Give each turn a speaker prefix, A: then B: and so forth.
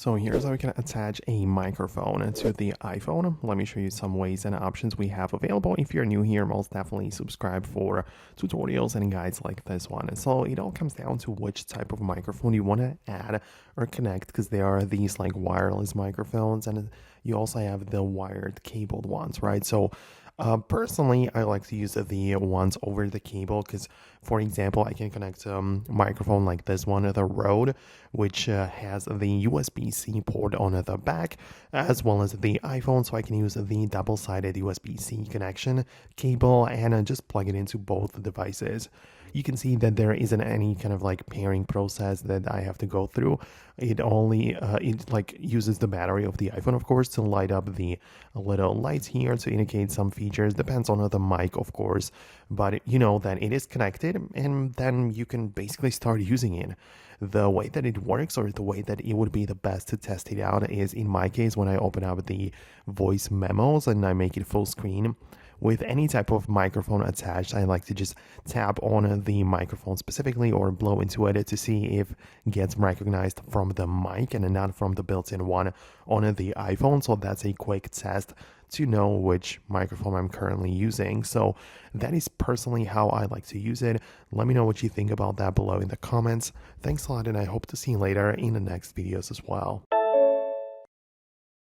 A: So here's how we can attach a microphone to the iPhone. Let me show you some ways and options we have available. If you're new here, most definitely subscribe for tutorials and guides like this one. So it all comes down to which type of microphone you want to add or connect, because there are these like wireless microphones and you also have the wired cabled ones, right? So personally, I like to use the ones over the cable because, for example, I can connect a microphone like this one, the Rode, which has the USB-C port on the back, as well as the iPhone, so I can use the double-sided USB-C connection cable and just plug it into both devices. You can see that there isn't any kind of like pairing process that I have to go through. It only it like uses the battery of the iPhone, of course, to light up the little lights here to indicate some features. Depends on the mic, of course, but you know that it is connected, and then you can basically start using it. The way that it works, or the way that it would be the best to test it out, is in my case when I open up the voice memos and I make it full screen. With any type of microphone attached, I like to just tap on the microphone specifically or blow into it to see if it gets recognized from the mic and not from the built-in one on the iPhone. So that's a quick test to know which microphone I'm currently using. So that is personally how I like to use it. Let me know what you think about that below in the comments. Thanks a lot, and I hope to see you later in the next videos as well.